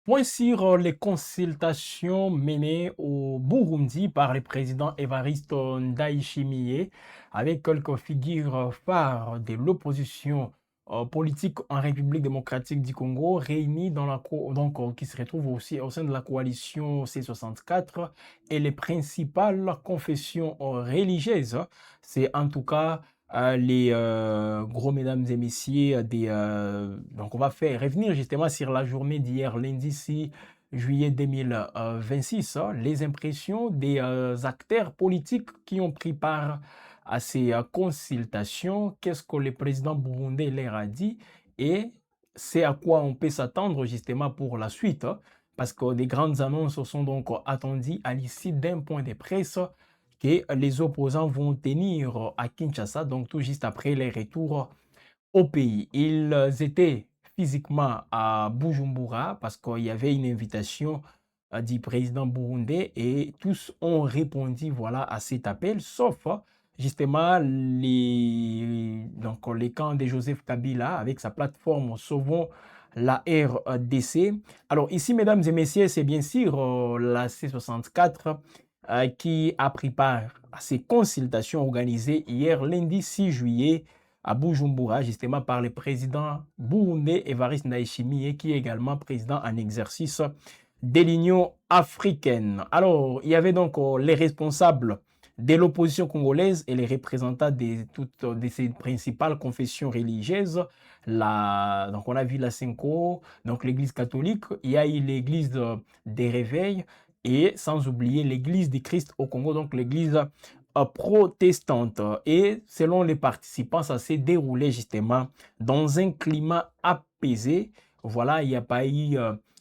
Point sur les consultations menées au Burundi par le président Évariste Ndayishimiye, avec quelques figures phares de l'opposition politique en République démocratique du Congo, réunies dans qui se retrouvent aussi au sein de la coalition C64 et les principales confessions religieuses. C'est en tout cas les gros mesdames et messieurs donc on va faire revenir justement sur la journée d'hier lundi 6 juillet 2026, les impressions des acteurs politiques qui ont pris part à ces consultations, qu'est-ce que le président burundais leur a dit et c'est à quoi on peut s'attendre justement pour la suite, parce que des grandes annonces sont donc attendues à l'issue d'un point de presse que les opposants vont tenir à Kinshasa, donc tout juste après les retours au pays. Ils étaient physiquement à Bujumbura parce qu'il y avait une invitation du président burundais et tous ont répondu voilà, à cet appel, sauf justement les camps de Joseph Kabila avec sa plateforme Sauvons la RDC. Alors ici, mesdames et messieurs, c'est bien sûr la C64 qui a pris part à ces consultations organisées hier lundi 6 juillet à Bujumbura, justement par le président burundais Evariste Ndayishimiye, qui est également président en exercice de l'Union africaine. Alors, il y avait donc les responsables de l'opposition congolaise et les représentants de toutes de ces principales confessions religieuses. Donc, on a vu la Cinco, donc l'église catholique, il y a eu l'église des réveils et sans oublier l'église du Christ au Congo, donc l'église protestante. Et selon les participants, ça s'est déroulé justement dans un climat apaisé. Voilà, il n'y a pas eu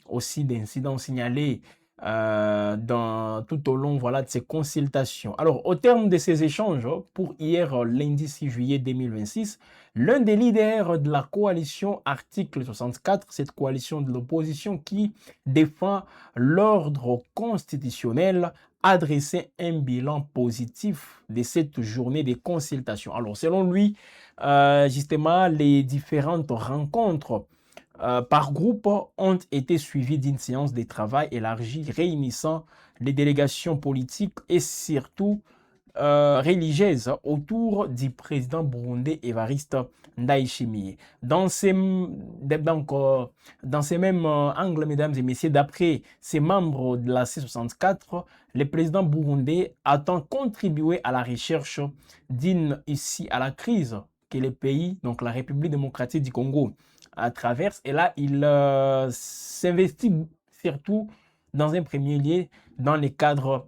aussi d'incidents signalés tout au long voilà, de ces consultations. Alors, au terme de ces échanges, pour hier, lundi 6 juillet 2026, l'un des leaders de la coalition Article 64, cette coalition de l'opposition qui défend l'ordre constitutionnel, a dressé un bilan positif de cette journée de consultation. Alors, selon lui, justement, les différentes rencontres par groupe ont été suivis d'une séance de travail élargie réunissant les délégations politiques et surtout religieuses autour du président burundais Evariste Ndayishimiye. Dans ces mêmes angles, mesdames et messieurs, d'après ces membres de la C64, le président burundais attend contribuer à la recherche ici à la crise que le pays, donc la République démocratique du Congo, traverse. Et là, il s'investit surtout dans un premier lieu dans les cadres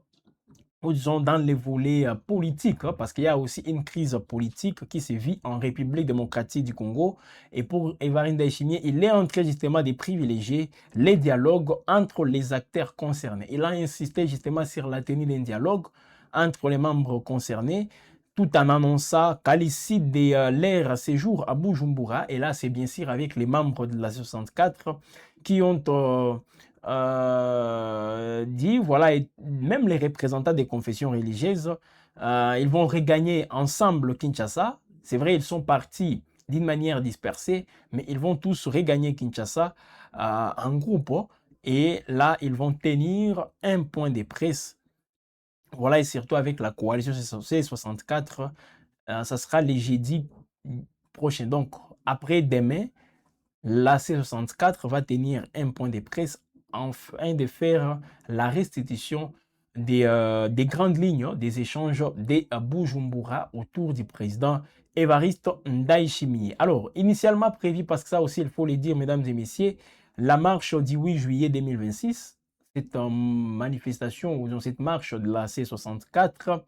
ou disons dans les volets politiques, parce qu'il y a aussi une crise politique qui se vit en République démocratique du Congo. Et pour Evariste Ndayishimiye, il est en train justement de privilégier les dialogues entre les acteurs concernés. Il a insisté justement sur la tenue d'un dialogue entre les membres concernés, tout en annonçant qu'à l'issue de leur séjour à Bujumbura, et là c'est bien sûr avec les membres de la 64 qui ont dit, voilà, et même les représentants des confessions religieuses, ils vont regagner ensemble Kinshasa. C'est vrai, ils sont partis d'une manière dispersée, mais ils vont tous regagner Kinshasa en groupe. Et là, ils vont tenir un point de presse. Voilà, et surtout avec la coalition C64, ça sera le jeudi prochain. Donc, après-demain, la C64 va tenir un point de presse afin de faire la restitution des grandes lignes des échanges de Bujumbura autour du président Evariste Ndayishimiye. Alors, initialement prévu, parce que ça aussi, il faut le dire, mesdames et messieurs, la marche du 8 juillet 2026, cette manifestation ou cette marche de la C64,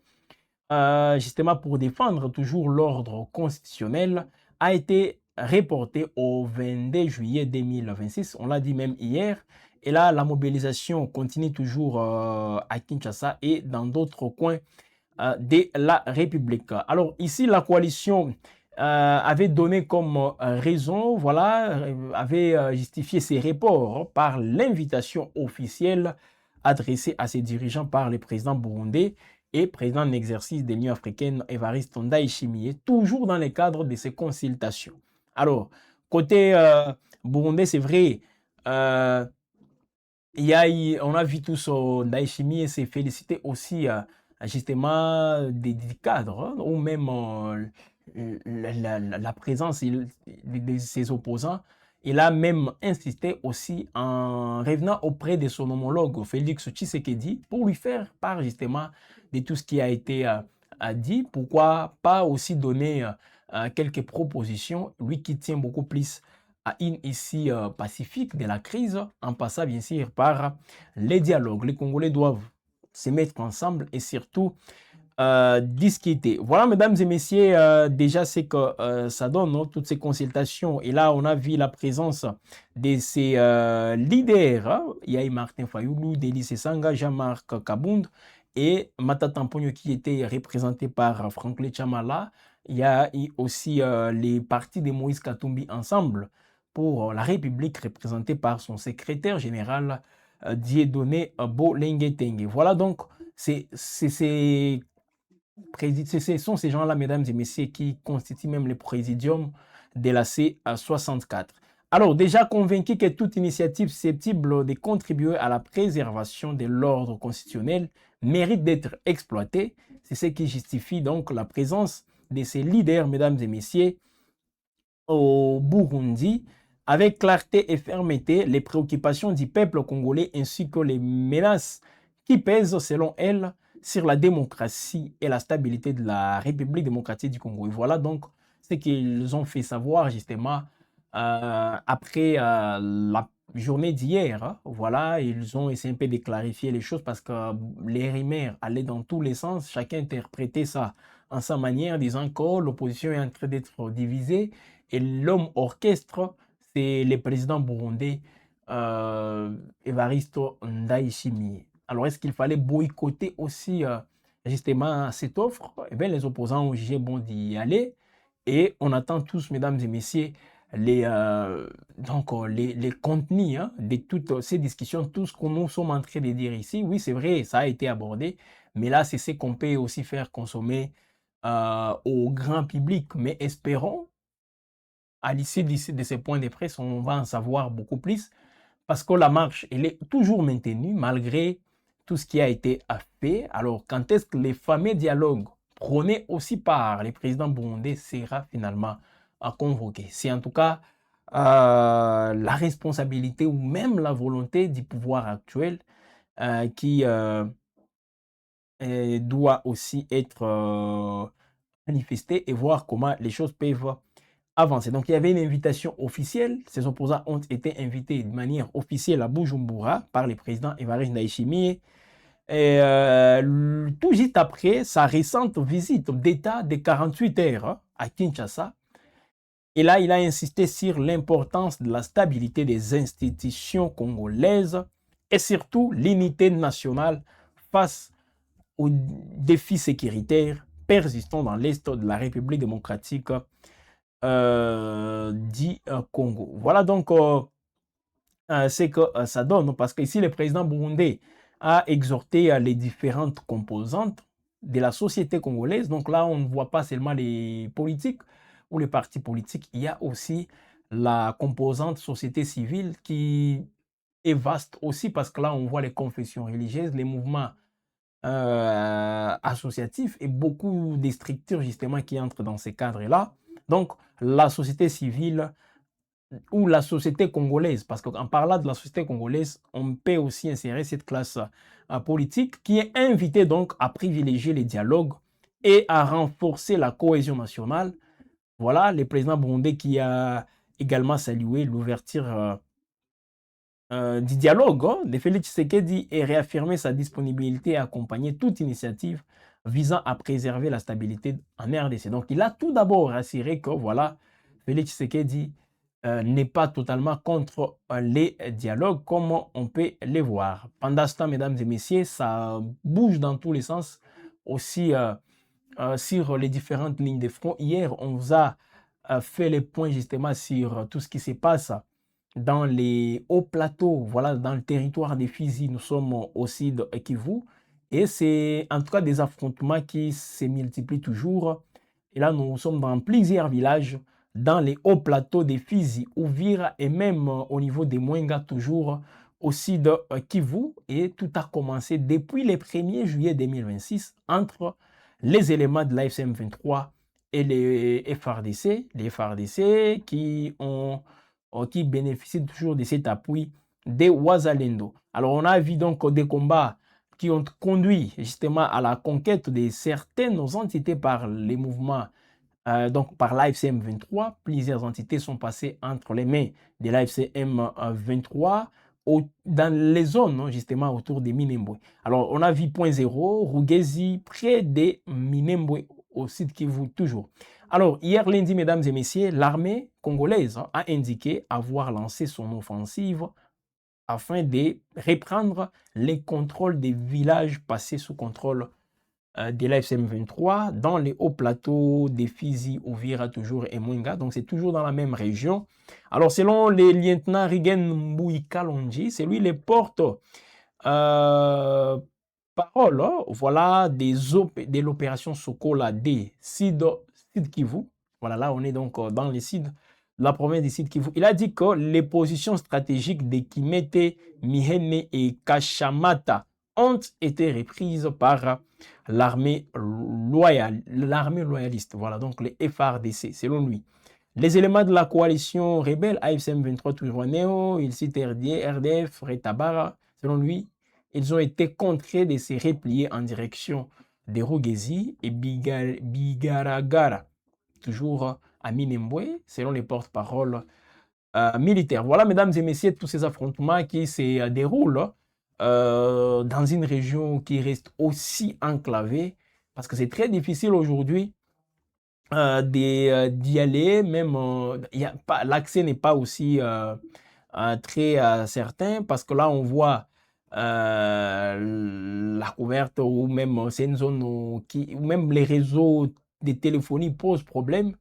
justement pour défendre toujours l'ordre constitutionnel, a été reporté au 22 juillet 2026. On l'a dit même hier. Et là, la mobilisation continue toujours à Kinshasa et dans d'autres coins de la République. Alors ici, la coalition avait donné comme raison, voilà, avait justifié ces reports par l'invitation officielle adressée à ses dirigeants par le président burundais et président en exercice de l'Union africaine Evariste Ndayishimiye, toujours dans le cadre de ces consultations. Alors, côté burundais, c'est vrai, euh, on a vu tous Ndayishimiye s'est félicité aussi justement des cadres hein, ou même la présence de ses opposants. Il a même insisté aussi en revenant auprès de son homologue Félix Tshisekedi pour lui faire part justement de tout ce qui a été dit. Pourquoi pas aussi donner quelques propositions, lui qui tient beaucoup plus à une issue pacifique de la crise, en passant bien sûr par les dialogues. Les Congolais doivent se mettre ensemble et surtout discuter. Voilà, mesdames et messieurs, déjà c'est que ça donne non, toutes ces consultations. Et là, on a vu la présence de ces leaders. Hein. Il y a eu Martin Fayoulou, Delis Sanga, Jean-Marc Kabound et Matata Mponyo qui était représenté par Franklin Chamala. Il y a eu aussi les partis de Moïse Katumbi ensemble pour la République représentée par son secrétaire général Dieudonné Bolenge Tengue. Voilà donc, ce sont ces gens-là, mesdames et messieurs, qui constituent même le présidium de la C64. Alors, déjà convaincu que toute initiative susceptible de contribuer à la préservation de l'ordre constitutionnel mérite d'être exploitée, c'est ce qui justifie donc la présence de ces leaders, mesdames et messieurs, au Burundi, avec clarté et fermeté les préoccupations du peuple congolais ainsi que les menaces qui pèsent, selon elle, sur la démocratie et la stabilité de la République démocratique du Congo. Et voilà donc ce qu'ils ont fait savoir justement après la journée d'hier. Hein. Voilà, ils ont essayé un peu de clarifier les choses parce que les rumeurs allaient dans tous les sens. Chacun interprétait ça en sa manière, disant que l'opposition est en train d'être divisée et l'homme orchestre, c'est le président burundais Evaristo Ndayishimiye. Alors, est-ce qu'il fallait boycotter aussi justement cette offre? Eh bien, les opposants ont jugé bon d'y aller et on attend tous, mesdames et messieurs, les contenus hein, de toutes ces discussions, tout ce que nous sommes en train de dire ici. Oui, c'est vrai, ça a été abordé, mais là, c'est ce qu'on peut aussi faire consommer au grand public. Mais espérons, à l'issue de ces points de presse, on va en savoir beaucoup plus parce que la marche, elle est toujours maintenue malgré tout ce qui a été fait. Alors, quand est-ce que les fameux dialogues prônés aussi par les présidents burundais sera finalement convoqué? C'est en tout cas la responsabilité ou même la volonté du pouvoir actuel qui doit aussi être manifestée et voir comment les choses peuvent avancer. Donc, il y avait une invitation officielle. Ces opposants ont été invités de manière officielle à Bujumbura par le président Évariste Ndayishimiye. Et tout juste après sa récente visite d'État de 48 heures hein, à Kinshasa. Et là, il a insisté sur l'importance de la stabilité des institutions congolaises et surtout l'unité nationale face aux défis sécuritaires persistants dans l'Est de la République démocratique du Congo. Voilà donc ce que ça donne, parce que ici le président burundais a exhorté les différentes composantes de la société congolaise. Donc là, on ne voit pas seulement les politiques ou les partis politiques, il y a aussi la composante société civile qui est vaste aussi, parce que là, on voit les confessions religieuses, les mouvements associatifs et beaucoup de structures justement qui entrent dans ces cadres-là. Donc, la société civile ou la société congolaise, parce qu'en parlant de la société congolaise, on peut aussi insérer cette classe politique qui est invitée donc à privilégier les dialogues et à renforcer la cohésion nationale. Voilà, le président burundais qui a également salué l'ouverture du dialogue hein, de Félix Tshisekedi et réaffirmé sa disponibilité à accompagner toute initiative visant à préserver la stabilité en RDC. Donc, il a tout d'abord assuré que voilà, Félix Tshisekedi n'est pas totalement contre les dialogues comme on peut les voir. Pendant ce temps, mesdames et messieurs, ça bouge dans tous les sens aussi sur les différentes lignes de front. Hier, on vous a fait les points justement sur tout ce qui se passe dans les hauts plateaux, voilà, dans le territoire des Fizi. Nous sommes aussi de Kivu et c'est en tout cas des affrontements qui se multiplient toujours. Et là, nous sommes dans plusieurs villages dans les hauts plateaux des Fizi, Uvira et même au niveau des Mwenga toujours, au sud Kivu et tout a commencé depuis le 1er juillet 2026 entre les éléments de l'AFC M23 et les FARDC qui bénéficient toujours de cet appui des Wazalendo. Alors on a vu donc des combats qui ont conduit justement à la conquête de certaines entités par les mouvements, donc par l'AFC M23. Plusieurs entités sont passées entre les mains de l'AFC M23 dans les zones justement autour de Minembwe. Alors on a vu Point Zéro, Rugezi, près de Minembwe, au sud Kivu toujours. Alors hier lundi, mesdames et messieurs, l'armée congolaise a indiqué avoir lancé son offensive afin de reprendre les contrôles des villages passés sous contrôle de l'AFC M23 dans les hauts plateaux des Fizi, Uvira toujours et Mwenga. Donc c'est toujours dans la même région. Alors selon le lieutenant Rigen Mbouikalonji, c'est lui les porte parole, voilà, de l'opération Sokola D, Sud Kivu. Voilà, là on est donc dans les Sud, la province du Sud Kivu. Il a dit que les positions stratégiques de Kimete, Mihene et Kashamata ont été reprises par l'armée loyaliste. Voilà, donc les FARDC, selon lui. Les éléments de la coalition rebelle AFC M23 Twirwanéo, il cite RDF, Retabara, selon lui, ils ont été contraints de se replier en direction de Rugezi et Bigaragara, toujours à Minembwe, selon les porte-paroles militaires. Voilà, mesdames et messieurs, tous ces affrontements qui se déroulent dans une région qui reste aussi enclavée, parce que c'est très difficile aujourd'hui d'y aller, même l'accès n'est pas aussi très certain, parce que là on voit la couverte, ou même c'est une zone où même les réseaux de téléphonie posent problème,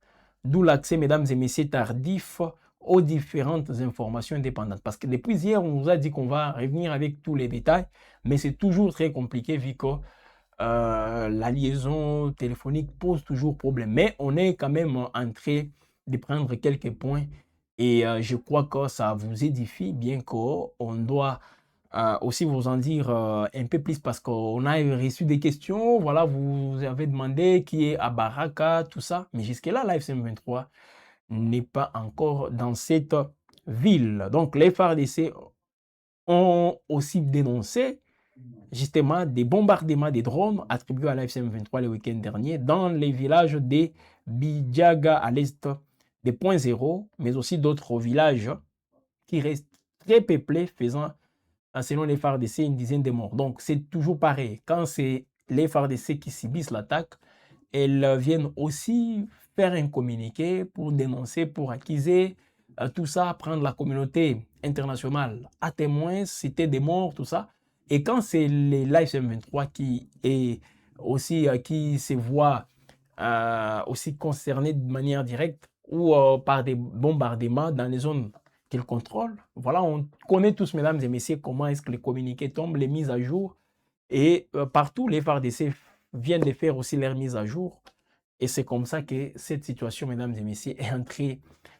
d'où l'accès, mesdames et messieurs, tardif aux différentes informations indépendantes. Parce que depuis hier, on nous a dit qu'on va revenir avec tous les détails, mais c'est toujours très compliqué vu que la liaison téléphonique pose toujours problème. Mais on est quand même en train de prendre quelques points et je crois que ça vous édifie, bien qu'on doit aussi vous en dire un peu plus parce qu'on a reçu des questions. Voilà, vous avez demandé qui est à Baraka, tout ça. Mais jusque-là, l'AFC M23 n'est pas encore dans cette ville. Donc, les FARDC ont aussi dénoncé justement des bombardements des drones attribués à l'AFC M23 le week-end dernier dans les villages de Bidjaga à l'est des Points Zéro, mais aussi d'autres villages qui restent très peuplés, faisant, selon les FARDC, une dizaine de morts. Donc c'est toujours pareil. Quand c'est les FARDC qui subissent l'attaque, elles viennent aussi faire un communiqué pour dénoncer, pour accuser tout ça, prendre la communauté internationale à témoin, citer des morts, tout ça. Et quand c'est les Live M23 qui est aussi qui se voient aussi concernés de manière directe ou par des bombardements dans les zones qu'ils contrôlent, voilà, on connaît tous, mesdames et messieurs, comment est-ce que les communiqués tombent, les mises à jour. Et partout, les FARDC viennent de faire aussi leurs mises à jour. Et c'est comme ça que cette situation, mesdames et messieurs, est en train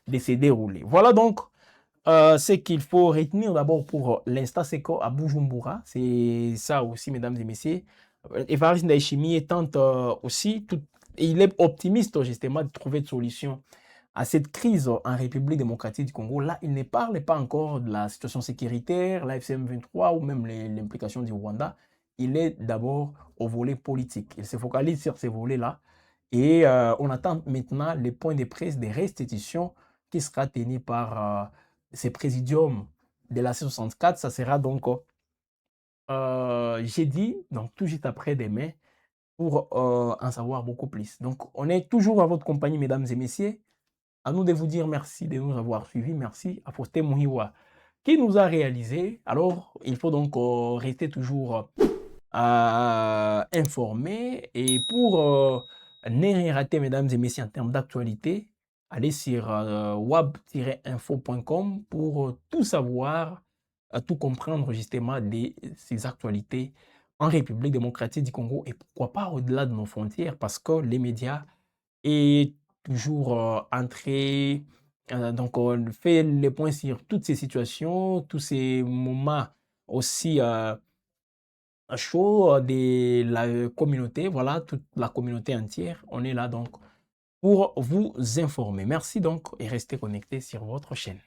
de se dérouler. Voilà donc ce qu'il faut retenir d'abord pour l'instant, c'est qu'à Bujumbura, c'est ça aussi, mesdames et messieurs. Évariste Ndayishimiye tente aussi, il est optimiste justement de trouver une solution à cette crise en République démocratique du Congo. Là, il ne parle pas encore de la situation sécuritaire, la FCM 23 ou même l'implication du Rwanda. Il est d'abord au volet politique. Il se focalise sur ces volets-là. Et on attend maintenant les points de presse des restitutions qui sera tenu par ces présidiums de la C64. Ça sera donc jeudi, donc tout juste après-demain, pour en savoir beaucoup plus. Donc, on est toujours à votre compagnie, mesdames et messieurs. À nous de vous dire merci de nous avoir suivis. Merci à Faustin Mouhiwa qui nous a réalisé. Alors, il faut donc rester toujours informé. Et pour ne rien rater, mesdames et messieurs, en termes d'actualité, allez sur wab-info.com pour tout savoir, tout comprendre justement de ces actualités en République démocratique du Congo et pourquoi pas au-delà de nos frontières parce que les médias est toujours entré Donc, on fait les points sur toutes ces situations, tous ces moments aussi chauds de la communauté. Voilà, toute la communauté entière. On est là donc pour vous informer. Merci donc et restez connectés sur votre chaîne.